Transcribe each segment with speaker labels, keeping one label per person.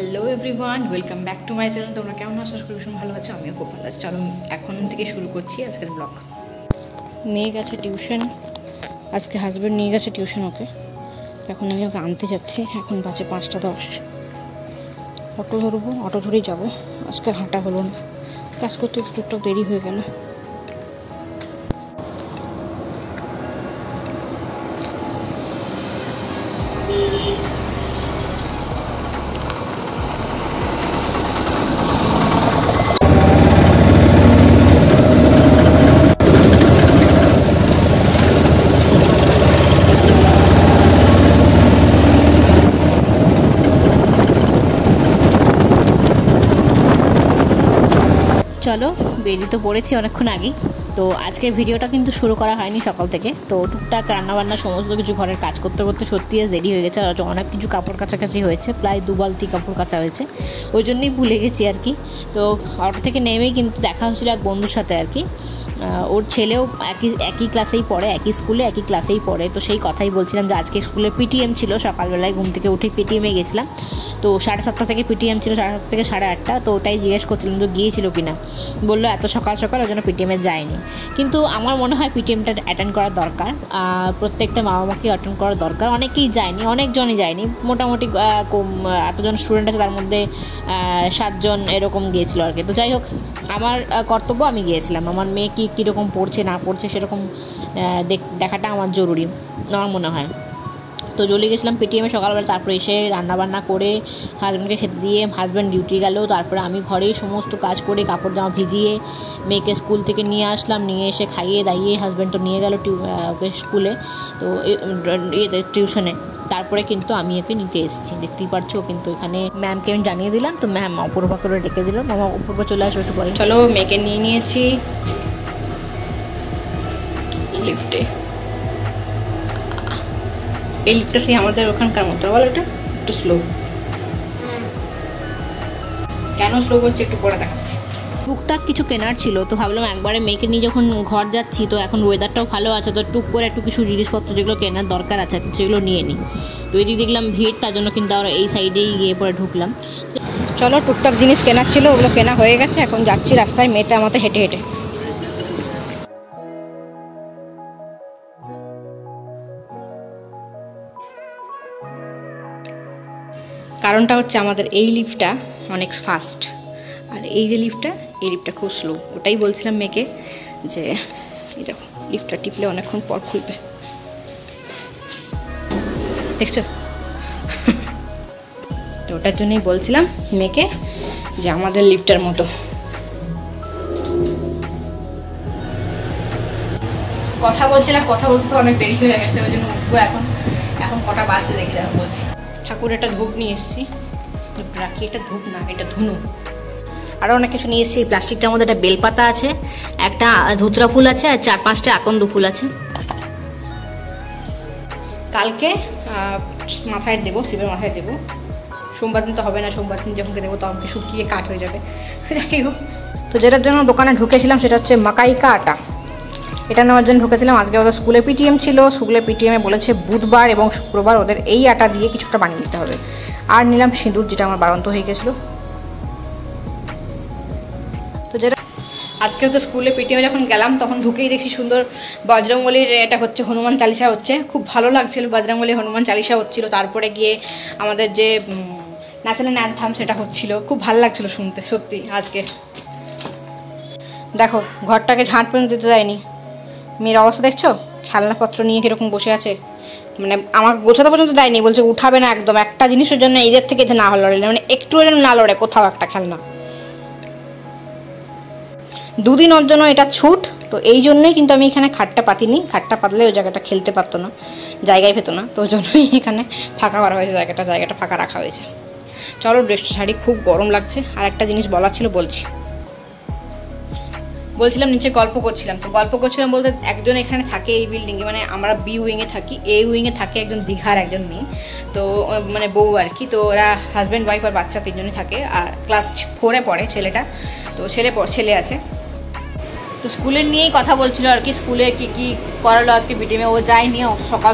Speaker 1: Hello everyone, welcome back to my channel. তোমরা কেমন আছো? আশা করি ভীষণ ভালো আছো। আমিও খুব ভালো আছি। চলো এখন থেকে শুরু করছি আজকের ব্লগ। মেয়ে গেছে টিউশন, আজকে হাজব্যান্ড নিয়ে গেছে টিউশন ওকে। এখন আমি ওকে আনতে যাচ্ছি। এখন বাজে 5:10। অটো ধরবো, অটো ধরেই যাবো। আজকে হাঁটা হলো না, কাজ করতে একটু দেরি হয়ে গেল। চলো বেরিয়ে তো পড়েছি অনেকক্ষণ আগেই। তো আজকের ভিডিওটা কিন্তু শুরু করা হয়নি সকাল থেকে। তো টুকটাক রান্নাবান্না সমস্ত কিছু ঘরের কাজ করতে করতে সত্যি দেরি হয়ে গেছে। অনেক কিছু কাপড় কাছাকাছি হয়েছে, প্রায় 2 বালতি কাপড় কাচা হয়েছে, ওই জন্যই ভুলে গেছি আর কি। তো অটো থেকে নেমেই কিন্তু দেখা হচ্ছিল এক বন্ধুর সাথে আর কি। ওর ছেলেও একই ক্লাসেই পড়ে, একই স্কুলে একই ক্লাসেই পড়ে। তো সেই কথাই বলছিলাম যে আজকে স্কুলে পিটিএম ছিল। সকালবেলায় ঘুম থেকে উঠে পিটিএমে গেছিলাম। তো 7:30 থেকে পিটিএম ছিল, 7:30 থেকে 8:30। তো ওটাই জিজ্ঞেস করছিলাম যে গিয়েছিল কিনা। বললো এত সকাল সকাল ওই জন্য পিটিএমে যায়নি। কিন্তু আমার মনে হয় পিটিএমটা অ্যাটেন্ড করা দরকার, প্রত্যেকটা মা বাবাকে অ্যাটেন্ড করা দরকার। অনেকেই যায়নি, অনেকজনই যায়নি, মোটামুটি এতজন স্টুডেন্ট আছে তার মধ্যে 7 জন এরকম গিয়েছিল আর কি। তো যাই হোক, আমার কর্তব্য, আমি গিয়েছিলাম। আমার মেয়ে কীরকম পড়ছে না পড়ছে সেরকম দেখাটা আমার জরুরি আমার মনে হয়। তো চলে গেছিলাম পিটিএমে সকালবেলা। তারপরে এসে রান্নাবান্না করে হাজব্যান্ডকে খেতে দিয়ে হাজব্যান্ড ডিউটি গেল। তারপরে আমি ঘরেই সমস্ত কাজ করে কাপড় জামা ভিজিয়ে মেয়েকে স্কুল থেকে নিয়ে আসলাম। নিয়ে এসে খাইয়ে দাইয়ে হাজব্যান্ড তো নিয়ে গেল ওকে স্কুলে, তো টিউশনে। তারপরে কিন্তু আমি ওকে নিতে এসেছি, দেখতেই পারছো। কিন্তু এখানে ম্যামকে আমি জানিয়ে দিলাম, তো ম্যাম অপূর্বা করে ডেকে দিল। মামা অপূর্বা চলে আসবে একটু পরে। চলো মেয়েকে নিয়ে নিয়েছি লিফটে। এই লিফটটা সেই আমাদের ওখানকার মতো, বলো এটা একটু স্লো। কেন স্লো বলছি একটু পরে দেখাচ্ছি। টুকটাক কিছু কেনার ছিল, তো ভাবলাম একবারে মেয়েকে নিয়ে যখন ঘর যাচ্ছি, তো এখন ওয়েদারটাও ভালো আছে, তো টুক করে একটু কিছু জিনিসপত্র যেগুলো কেনার দরকার আছে সেগুলো নিয়ে নিই। তো এদিকে দেখলাম ভিড়, তার জন্য কিন্তু আমরা এই সাইডেই গিয়ে পরে ঢুকলাম। চলো টুকটাক জিনিস কেনার ছিল, ওগুলো কেনা হয়ে গেছে। এখন যাচ্ছি রাস্তায়, মেয়েটা আমাদের হেঁটে হেঁটে। কারণটা হচ্ছে আমাদের এই লিফটটা অনেক ফাস্ট, আর এই যে লিফটটা খুব স্লো। ওটাই বলছিলাম মেয়েকে যে এই দেখো লিফটটা টিপলে অনেকক্ষণ পর খুলবে, দেখছো? তো ওটার জন্যই বলছিলাম মেয়েকে যে আমাদের লিফটটার মতো। কথা বলছিলাম, কথা বলতে অনেক দেরি হয়ে গেছে, ওই জন্য উঠবো এখন। এখন কটা বাজছে দেখি দেখো বলছি। ঠাকুর একটা ধূপ নিয়ে এসেছি, রাখি। এটা ধূপ না, এটা ধুনু। আরও অনেক কিছু নিয়ে এসেছি। প্লাস্টিকটার মধ্যে একটা বেলপাতা আছে, একটা ধুতরা ফুল আছে, আর 4-5টা আকন্দ ফুল আছে। কালকে মাথায় দেবো, শিবের মাথায় দেবো। সোমবার দিন তো হবে না, সোমবার দিন যখন দেবো তখন শুকিয়ে কাঠ হয়ে যাবে। যাই হোক, তো যেটার জন্য দোকানে ঢুকেছিলাম সেটা হচ্ছে মাকাইকা আটা। এটা নেওয়ার জন্য ঢুকেছিলাম। আজকে ওদের স্কুলে পিটিএম ছিল। স্কুলে পিটিএমে বলেছে বুধবার এবং শুক্রবার ওদের এই আটা দিয়ে কিছুটা বানিয়ে দিতে হবে। আর নিলাম সিঁদুর, যেটা আমার বাড়ন্ত হয়ে গেছিলো। তো যেটা আজকে তো স্কুলে পিটিএমে যখন গেলাম তখন ঢুকেই দেখছি সুন্দর বজরংবলীর এটা হচ্ছে, হনুমান চালিসা হচ্ছে। খুব ভালো লাগছিল, বজরংবলী হনুমান চালিসা হচ্ছিল। তারপরে গিয়ে আমাদের যে ন্যাশনাল অ্যানথাম সেটা হচ্ছিল, খুব ভালো লাগছিল শুনতে সত্যি। আজকে দেখো ঘরটাকে ঝাঁট পর্যন্ত দিতে দেয়নি। মেয়ের অবস্থা দেখছো, খেলনাপত্র নিয়ে কীরকম বসে আছে। মানে আমার গোছাতে পর্যন্ত দেয়নি, বলছে উঠাবে না একদম। একটা জিনিসের জন্য এদের থেকে এতে না লড়ে, মানে একটু না লড়ে কোথাও একটা খেলনা। 2 দিন ওর জন্য এটা ছুট। তো এই জন্যই কিন্তু আমি এখানে খাটটা পাতিনি। খাটটা পাতলে ওই জায়গাটা খেলতে পারতো না, জায়গায় পেতো না। তো ওই জন্যই এখানে ফাঁকা করা হয়েছে, জায়গাটা ফাঁকা রাখা হয়েছে। চলো ড্রেসটা শাড়ি, খুব গরম লাগছে। আর একটা জিনিস বলার ছিল, বলছিলাম নিচে গল্প করছিলাম। তো গল্প করছিলাম বলতে একজন এখানে থাকে এই বিল্ডিংয়ে, মানে আমরা বি উইংয়ে থাকি, এ উইংয়ে থাকে একজন দীঘার একজন মেয়ে, তো মানে বউ আর কি। তো ওরা হাজব্যান্ড ওয়াইফ আর বাচ্চা 3 জনই থাকে। আর ক্লাস 4-এ পড়ে ছেলেটা, তো ছেলে আছে। তো স্কুলের নিয়েই কথা বলছিল আর কি, স্কুলে কি করালো আজকে পিটিএমে। ও যায়নি,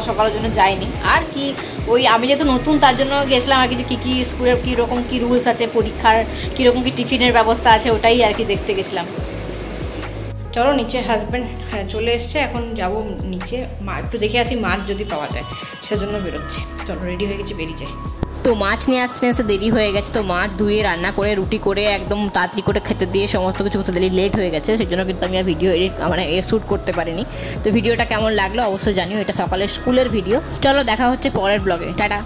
Speaker 1: সকালের জন্য যায়নি। আর কি ওই আমি যেহেতু নতুন তার জন্য গেছিলাম আর কি, যে কী স্কুলের কীরকম কী রুলস আছে, পরীক্ষার কীরকম কী টিফিনের ব্যবস্থা আছে, ওটাই আর কি দেখতে গেছিলাম। চলো নিচে হাজব্যান্ড চলে এসছে, এখন যাব নিচে একটু দেখে আসি মাছ যদি পাওয়া যায়, সেজন্য বেরোচ্ছি। চলো রেডি হয়ে গেছি, বেরিয়ে যাই। তো মাছ নিয়ে আসতে আসতে দেরি হয়ে গেছে, তো মাছ ধুয়ে রান্না করে রুটি করে একদম তাড়াতাড়ি করে খেতে দিয়ে সমস্ত কিছু করতে দেরি লেট হয়ে গেছে, সেই জন্য কিন্তু আমি আর ভিডিও শ্যুট করতে পারিনি। তো ভিডিওটা কেমন লাগলো অবশ্যই জানিও, এটা সকালের স্কুলের ভিডিও। চলো দেখা হচ্ছে পরের ব্লগে, টাটা।